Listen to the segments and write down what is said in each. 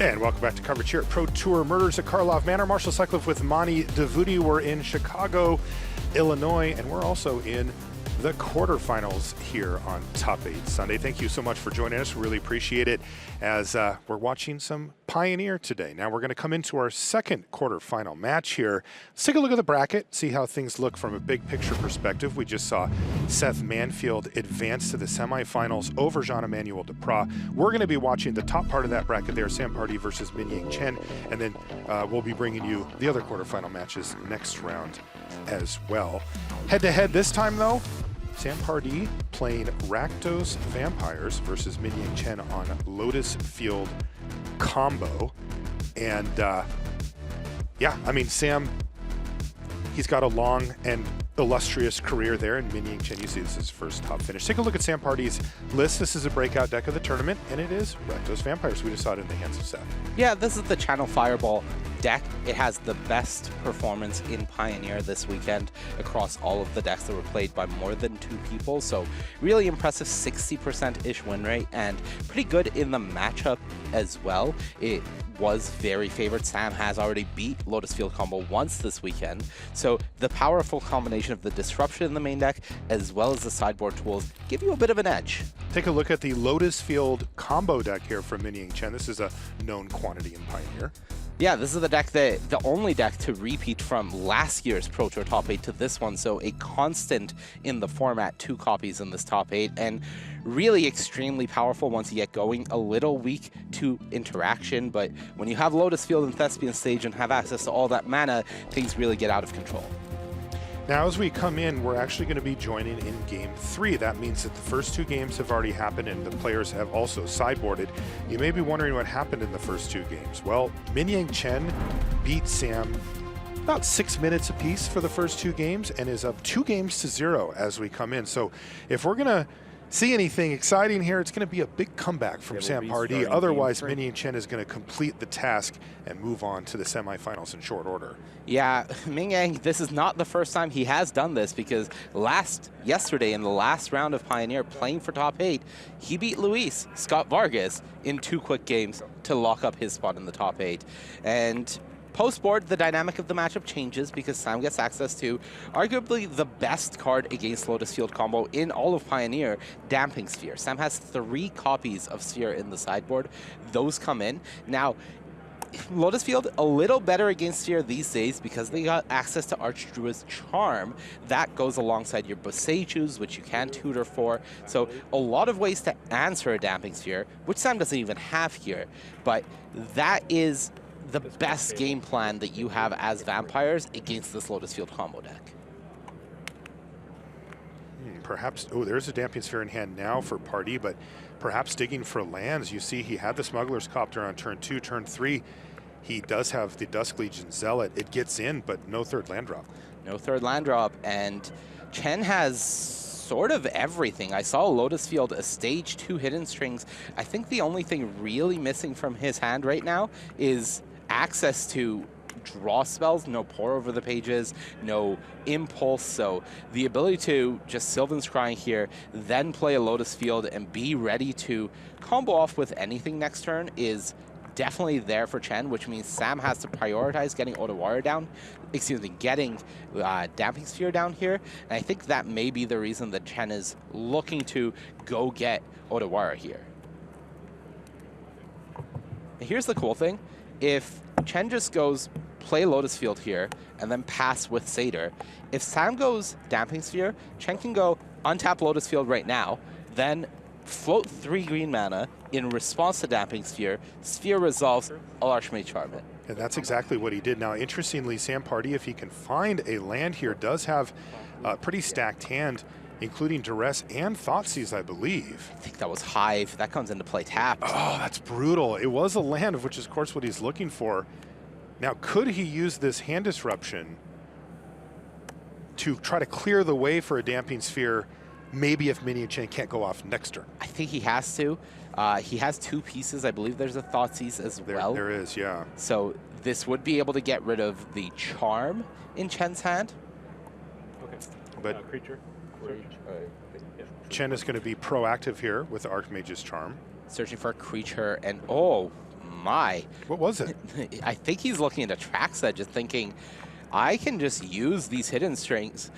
And welcome back to coverage here at Pro Tour Murders at Karlov Manor. Marshall Sutcliffe with Mani Davudi. We're in Chicago, Illinois, and we're also in the quarterfinals here on Top 8 Sunday. Thank you so much for joining us. We really appreciate it as we're watching some Pioneer today. Now we're going to come into our second quarterfinal match here. Let's take a look at the bracket, see how things look from a big picture perspective. We just saw Seth Manfield advance to the semifinals over Jean-Emmanuel Duprat. We're going to be watching the top part of that bracket there, Sam Pardee versus Mingyang Chen, and then we'll be bringing you the other quarterfinal matches next round as well. Head-to-head this time, though, Sam Pardee playing Rakdos Vampires versus Mingyang Chen on Lotus Field combo. And yeah, I mean, Sam, he's got a long and illustrious career there, and Mingyang Chen, you see this is his first top finish. Take a look at Sam Pardee's list. This is a breakout deck of the tournament, and it is Rakdos Vampires. We just saw it in the hands of Seth. Yeah, this is the Channel Fireball deck. It has the best performance in Pioneer this weekend across all of the decks that were played by more than 2 people. So really impressive 60%-ish win rate, and pretty good in the matchup as well. It was very favored. Sam has already beat Lotus Field combo once this weekend. So the powerful combination of the disruption in the main deck as well as the sideboard tools give you a bit of an edge. Take a look at the Lotus Field combo deck here from Mingyang Chen. This is a known quantity in Pioneer. Yeah, this is the only deck to repeat from last year's Pro Tour Top 8 to this one, so a constant in the format, 2 copies in this Top 8, and really extremely powerful once you get going. A little weak to interaction, but when you have Lotus Field and Thespian Stage and have access to all that mana, things really get out of control. Now, as we come in, we're actually going to be joining in Game 3. That means that the first 2 games have already happened and the players have also sideboarded. You may be wondering what happened in the first 2 games. Well, Mingyang Chen beat Sam about 6 minutes apiece for the first 2 games and is up 2 games to 0 as we come in. So if we're going to see anything exciting here, it's going to be a big comeback from Sam Pardee. Otherwise, Mingyang Chen is going to complete the task and move on to the semifinals in short order. Yeah, Mingyang, this is not the first time he has done this, because yesterday in the last round of Pioneer playing for Top 8, he beat Luis Scott Vargas in 2 quick games to lock up his spot in the Top 8. And post-board, the dynamic of the matchup changes because Sam gets access to arguably the best card against Lotus Field combo in all of Pioneer, Damping Sphere. Sam has 3 copies of Sphere in the sideboard. Those come in. Now, Lotus Field a little better against Sphere these days because they got access to Archdruid's Charm. That goes alongside your Boseichus, which you can tutor for. So a lot of ways to answer a Damping Sphere, which Sam doesn't even have here. But that is the best game plan that you have as Vampires against this Lotus Field combo deck. Perhaps, oh, there's a Damping Sphere in hand now for Pardee, but perhaps digging for lands. You see he had the Smuggler's Copter on turn 2, turn 3. He does have the Dusk Legion Zealot. It gets in, but no 3rd land drop. No 3rd land drop, and Chen has sort of everything. I saw Lotus Field a stage 2 hidden strings. I think the only thing really missing from his hand right now is access to draw spells, no Pour Over the Pages, no Impulse, so the ability to just Sylvan Scrying here, then play a Lotus Field and be ready to combo off with anything next turn is definitely there for Chen, which means Sam has to prioritize getting Otawara down, getting Damping Sphere down here, and I think that may be the reason that Chen is looking to go get Otawara here. And here's the cool thing. If Chen just goes play Lotus Field here and then pass with Satyr, if Sam goes Damping Sphere, Chen can go untap Lotus Field right now, then float 3 green mana in response to Damping Sphere. Sphere resolves, I'll Archmage Charm it. And that's exactly what he did. Now, interestingly, Sam Pardee, if he can find a land here, does have a pretty stacked hand, including Duress and Thoughtseize, I believe. I think that was Hive. That comes into play tapped. Oh, that's brutal. It was a land, which is, of course, what he's looking for. Now, could he use this hand disruption to try to clear the way for a Damping Sphere, maybe if Mingyang Chen can't go off next turn? I think he has to. He has 2 pieces. I believe there's a Thoughtseize as well. There is, yeah. So this would be able to get rid of the Charm in Chen's hand. Okay. But creature. Chen is going to be proactive here with Archmage's Charm. Searching for a creature, and oh my. What was it? I think he's looking at Atraxa, just thinking, I can just use these hidden strings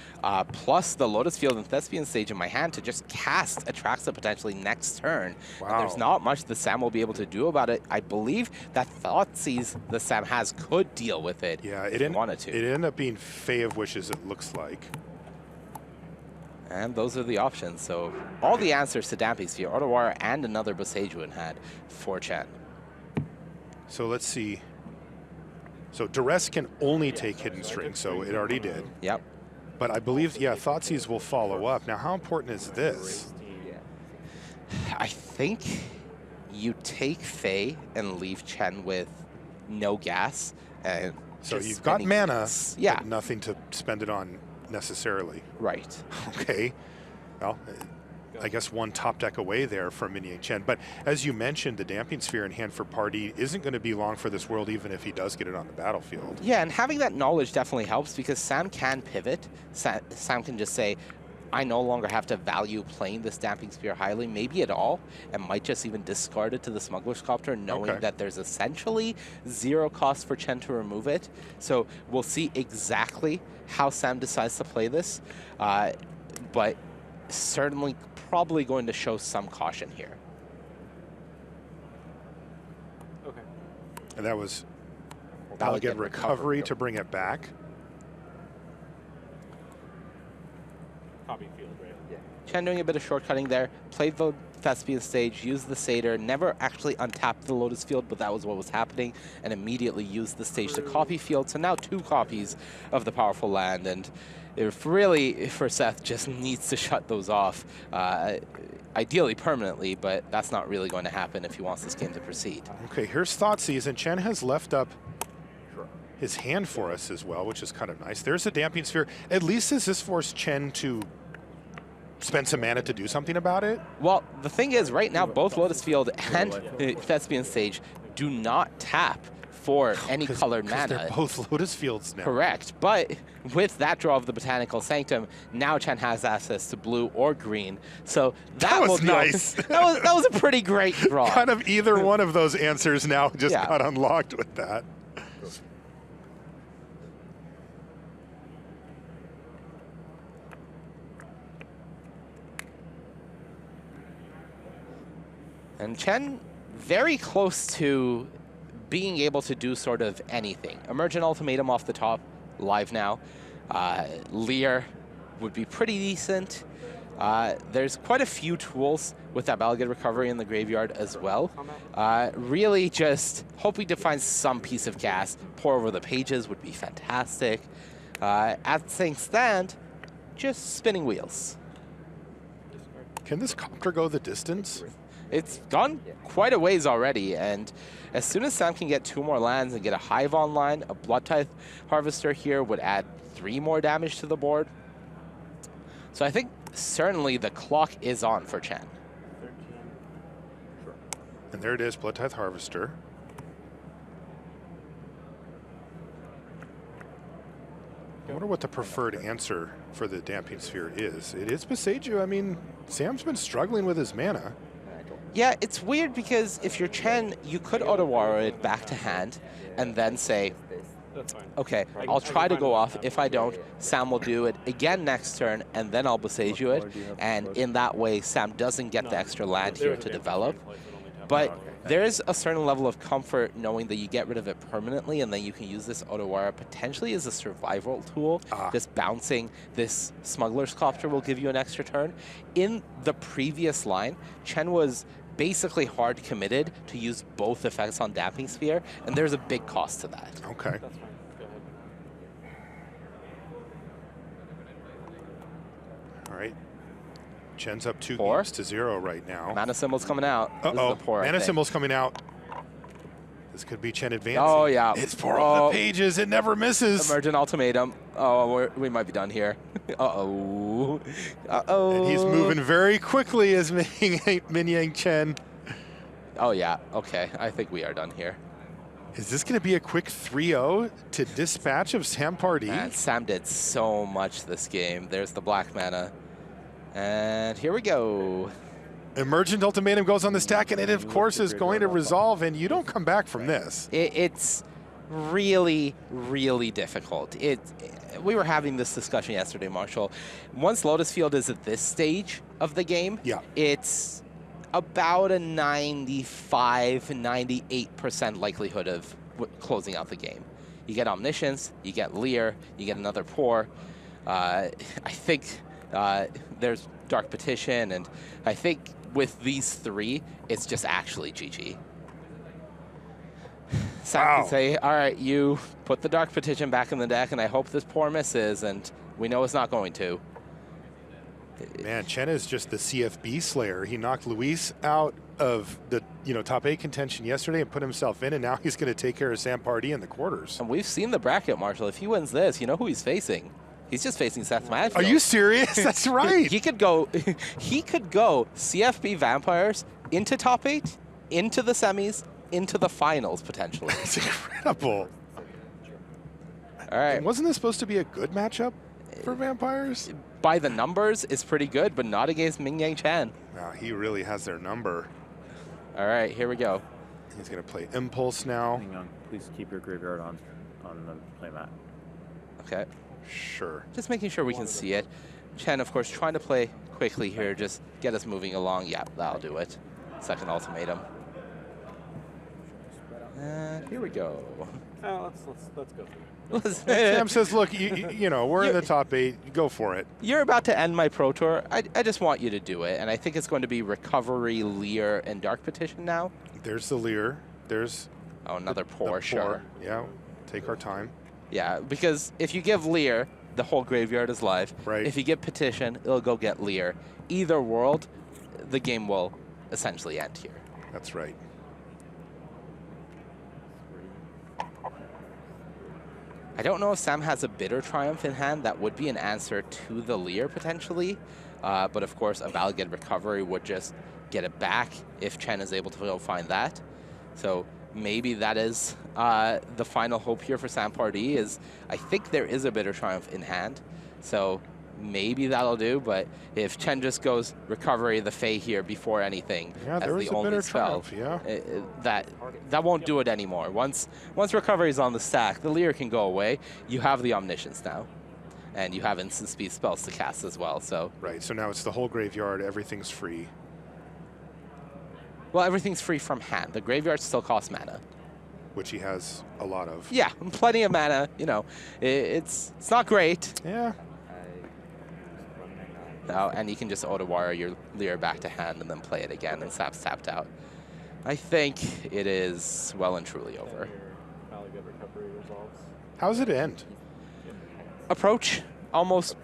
plus the Lotus Field and Thespian stage in my hand to just cast Atraxa potentially next turn. Wow. And there's not much the Sam will be able to do about it. I believe that Thoughtseize the Sam has could deal with it. Yeah, if he wanted to. It ended up being Fae of Wishes, it looks like. And those are the options. So all the answers to Damping Sphere, Otawara, and another Bosejuan had for Chen. So let's see. So Duress can only take hidden strings, so it already did. Yep. But I believe, yeah, Thoughtseize will follow up. Now, how important is this? I think you take Fae and leave Chen with no gas. And So you've got mana, yeah, but nothing to spend it on necessarily. Right. Okay. Well, I guess one top deck away there from Mingyang Chen. But as you mentioned, the Damping Sphere in hand for Pardee isn't going to be long for this world, even if he does get it on the battlefield. Yeah, and having that knowledge definitely helps because Sam can pivot. Sam can just say, I no longer have to value playing this Damping Sphere highly, maybe at all, and might just even discard it to the Smuggler's Copter, knowing that there's essentially zero cost for Chen to remove it. So we'll see exactly how Sam decides to play this, but certainly probably going to show some caution here. Okay. And that was Valged recovery to bring it back. Copy field, right? Yeah. Chen doing a bit of shortcutting there, played the Thespian stage, used the Satyr, never actually untapped the Lotus Field, but that was what was happening, and immediately used the stage to copy field. So now 2 copies of the powerful land, and if really, for Seth, just needs to shut those off, ideally permanently, but that's not really going to happen if he wants this game to proceed. Okay, here's Thoughtseize, and Chen has left up his hand for us as well, which is kind of nice. There's a Damping Sphere. At least does this force Chen to spend some mana to do something about it? Well, the thing is, right now, both Lotus Field and Thespian Stage do not tap for any colored mana. They're both Lotus Fields now. Correct, but with that draw of the Botanical Sanctum, now Chen has access to blue or green. So that was nice. that was a pretty great draw. Kind of either one of those answers now just got unlocked with that. And Chen very close to being able to do sort of anything. Emergent Ultimatum off the top, live now. Lear would be pretty decent. There's quite a few tools with that Valged recovery in the graveyard as well. Really just hoping to find some piece of gas. Pour over the pages would be fantastic. As things stand, just spinning wheels. Can this copter go the distance? It's gone quite a ways already, and as soon as Sam can get 2 more lands and get a Hive online, a Blood Tithe Harvester here would add 3 more damage to the board. So I think certainly the clock is on for Chen. And there it is, Blood Tithe Harvester. I wonder what the preferred answer for the Damping Sphere is. It is Boseiju. I mean, Sam's been struggling with his mana. Yeah, it's weird because if you're Chen, you could Otawara it back to hand and then say, okay, I'll try to go off. If I don't, Sam will do it again next turn, and then I'll Boseiju it. And in that way, Sam doesn't get the extra land here to develop. But there's a certain level of comfort knowing that you get rid of it permanently, and then you can use this Otawara potentially as a survival tool. Just bouncing this Smuggler's Copter will give you an extra turn. In the previous line, Chen was basically hard committed to use both effects on Damping Sphere, and there's a big cost to that. Okay. All right. Chen's up 2 games to 0 right now. Mana Symbol's coming out. Uh-oh. Mana Symbol's coming out. This could be Chen advancing. Oh, yeah. It's pour on the pages. It never misses. Emergent Ultimatum. Oh, we might be done here. Uh-oh. Uh-oh. And he's moving very quickly as Mingyang Chen. Oh, yeah. Okay. I think we are done here. Is this going to be a quick 3-0 to dispatch of Sam Pardee? Man, Sam did so much this game. There's the black mana. And here we go. Emergent Ultimatum goes on the stack, and it, of course, is going to resolve, and you don't come back from this. It's really, really difficult. We were having this discussion yesterday, Marshall. Once Lotus Field is at this stage of the game, it's about a 95, 98% likelihood of closing out the game. You get Omniscience, you get Lear, you get another Pour. I think there's Dark Petition, and I think with these three, it's just actually GG. Sam can say, all right, you put the Dark Petition back in the deck, and I hope this Pour misses, and we know it's not going to. Man, Chen is just the CFB slayer. He knocked Luis out of the top 8 contention yesterday and put himself in, and now he's going to take care of Sam Pardee in the quarters. And we've seen the bracket, Marshall. If he wins this, you know who he's facing. He's just facing Seth Madfield. Are you serious? That's right. He could go CFB Vampires into top 8, into the semis, into the finals potentially. It's incredible. All right. And wasn't this supposed to be a good matchup for Vampires? By the numbers, it's pretty good, but not against Mingyang Chen. No, he really has their number. All right, here we go. He's going to play Impulse now. Mingyang, please keep your graveyard on the playmat. Okay. Sure. Just making sure we can see it. Chen, of course, trying to play quickly here, just get us moving along. Yeah, that'll do it. Second ultimatum. And here we go. Let's go. Sam says, look, you know, we're in the top 8. Go for it. You're about to end my Pro Tour. I just want you to do it. And I think it's going to be Recovery, Lear, and Dark Petition now. There's the Lear. There's another Pour, sure. Yeah, take our time. Yeah, because if you give Lear, the whole graveyard is live. Right. If you get Petition, it'll go get Lear. Either world, the game will essentially end here. That's right. I don't know if Sam has a Bitter Triumph in hand. That would be an answer to the Lear, potentially. But of course, a Valid Recovery would just get it back if Chen is able to go find that. So maybe that is the final hope here for Sam Pardee. Is I think there is a Bitter Triumph in hand. So maybe that'll do. But if Chen just goes Recovery the Fae here before anything, yeah, there was the a only Bitter spell, Triumph, yeah. that won't do it anymore. Once Recovery is on the stack, the Lear can go away. You have the Omniscience now, and you have instant speed spells to cast as well. So right. So now it's the whole graveyard. Everything's free. well, everything's free from hand. The graveyard still costs mana, which he has a lot of. Yeah, plenty of mana. You know, it's not great. Yeah. And you can just auto-wire your Lear back to hand and then play it again, and Sap's tapped out. I think it is well and truly over. Recovery resolves. How does it end? Approach, almost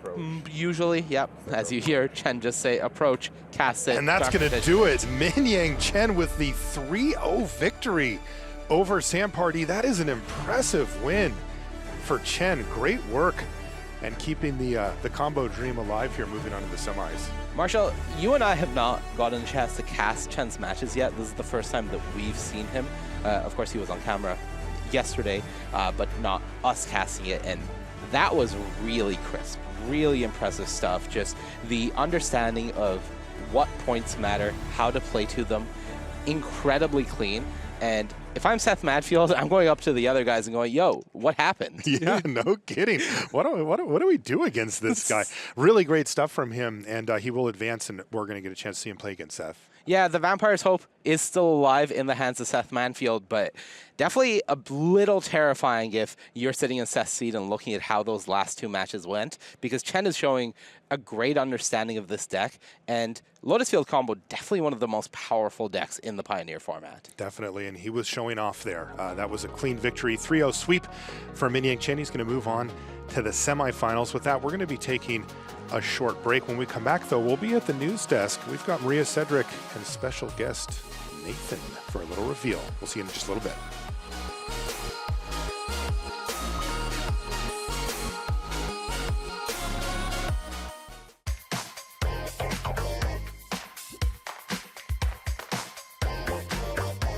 usually, yep. As you hear Chen just say approach, cast it. And that's going to do it. Mingyang Chen with the 3-0 victory over Sam Pardee. That is an impressive win for Chen. Great work. And keeping the combo dream alive here, moving on to the semis. Marshall, you and I have not gotten a chance to cast Chen's matches yet. This is the first time that we've seen him. Of course, he was on camera yesterday, but not us casting it. And that was really crisp, really impressive stuff. Just the understanding of what points matter, how to play to them, incredibly clean. And if I'm Seth Madfield, I'm going up to the other guys and going, yo, what happened? Yeah, no kidding. What do we do against this guy? Really great stuff from him, and he will advance, and we're going to get a chance to see him play against Seth. Yeah, the Vampire's Hope is still alive in the hands of Seth Manfield, but definitely a little terrifying if you're sitting in Seth's seat and looking at how those last 2 matches went, because Chen is showing a great understanding of this deck, and Lotus Field Combo, definitely one of the most powerful decks in the Pioneer format. Definitely, and he was showing off there. That was a clean victory, 3-0 sweep for Mingyang Chen. He's going to move on to the semifinals. With that, we're going to be taking a short break. When we come back, though, we'll be at the news desk. We've got Maria Cedric and special guest Nathan for a little reveal. We'll see you in just a little bit.